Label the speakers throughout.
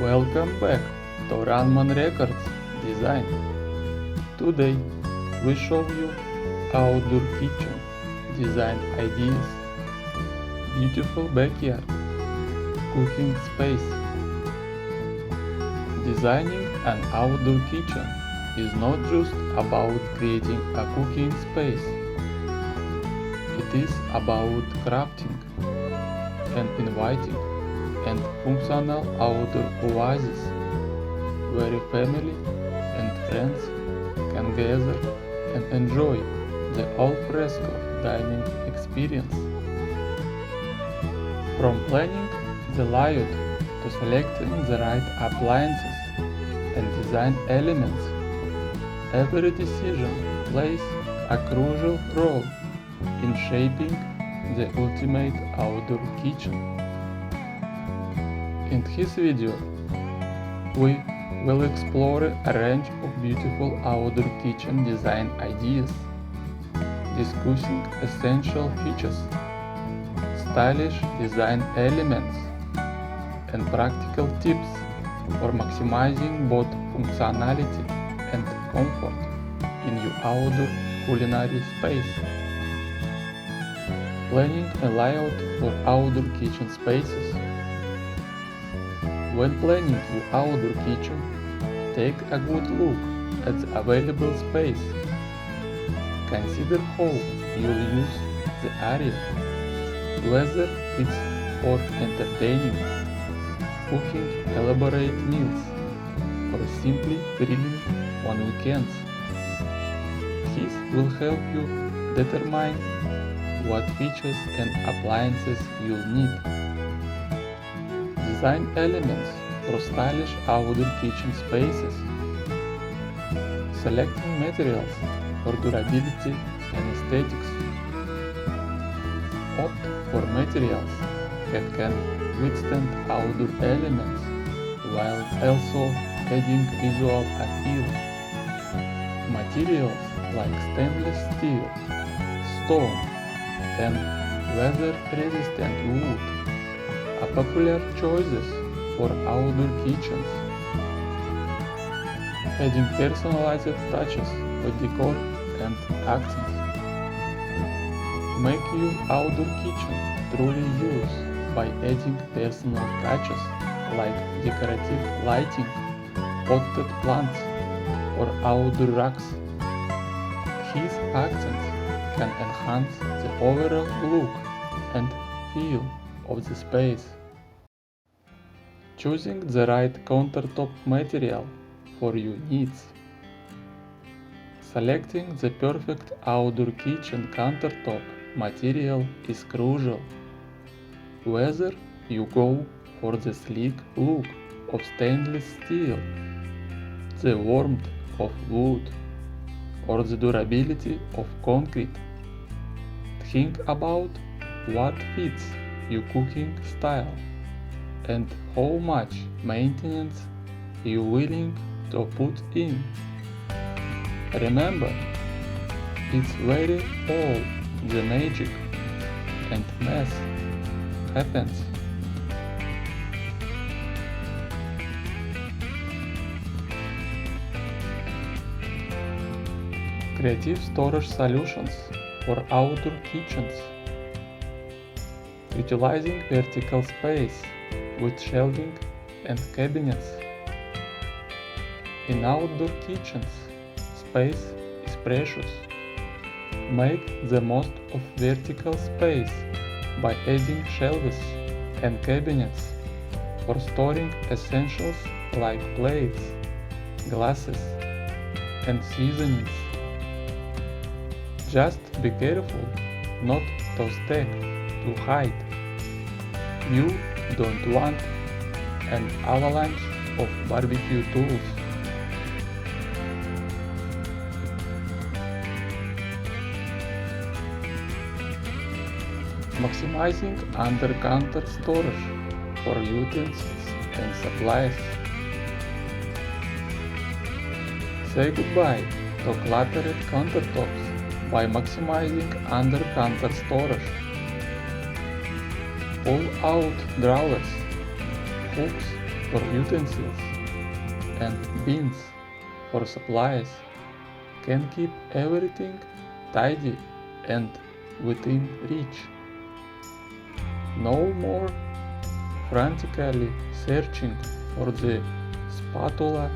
Speaker 1: Welcome back to Runman Records Design. Today we show you outdoor kitchen design ideas, beautiful backyard, cooking space. Designing an outdoor kitchen is not just about creating a cooking space. It is about crafting and inviting and functional outdoor oasis where family and friends can gather and enjoy the al fresco dining experience. From planning the layout to selecting the right appliances and design elements, every decision plays a crucial role in shaping the ultimate outdoor kitchen. In this video, we will explore a range of beautiful outdoor kitchen design ideas, discussing essential features, stylish design elements, and practical tips for maximizing both functionality and comfort in your outdoor culinary space. Planning a layout for outdoor kitchen spaces. When planning your outdoor kitchen, take a good look at the available space. Consider how you'll use the area, whether it's for entertaining, cooking elaborate meals, or simply grilling on weekends. This will help you determine what features and appliances you'll need. Design elements for stylish outdoor kitchen spaces. Selecting materials for durability and aesthetics. Opt for materials that can withstand outdoor elements while also adding visual appeal. Materials like stainless steel, stone, and weather-resistant wood are popular choices for outdoor kitchens. Adding personalized touches with decor and accents. Make your outdoor kitchen truly yours by adding personal touches like decorative lighting, potted plants, or outdoor rugs. These accents can enhance the overall look and feel of the space. Choosing the right countertop material for your needs. Selecting the perfect outdoor kitchen countertop material is crucial. Whether you go for the sleek look of stainless steel, the warmth of wood, or the durability of concrete, think about what fits your cooking style and how much maintenance you're willing to put in. Remember, it's where all the magic and mess happens. Creative storage solutions for outdoor kitchens. Utilizing vertical space with shelving and cabinets. In outdoor kitchens, space is precious. Make the most of vertical space by adding shelves and cabinets for storing essentials like plates, glasses, and seasonings. Just be careful not to stack too high. You don't want an avalanche of barbecue tools. Maximizing under-counter storage for utensils and supplies. Say goodbye to cluttered countertops by maximizing under-counter storage. Pull out drawers, hooks, for utensils and bins for supplies can keep everything tidy and within reach. No more frantically searching for the spatula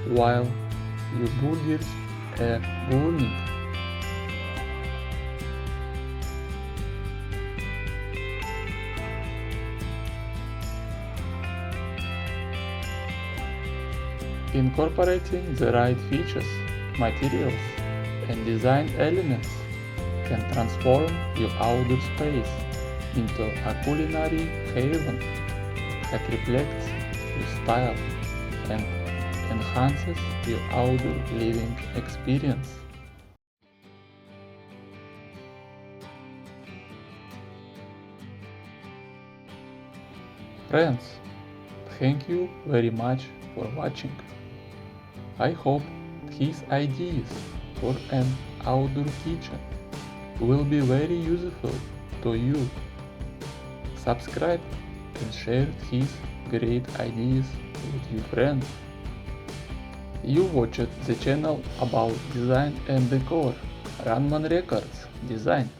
Speaker 1: while your burgers are burning. Incorporating the right features, materials, and design elements can transform your outdoor space into a culinary haven that reflects your style and enhances your outdoor living experience. Friends, thank you very much for watching. I hope his ideas for an outdoor kitchen will be very useful to you. Subscribe and share his great ideas with your friends. You watched the channel about design and decor, Runman Records Design.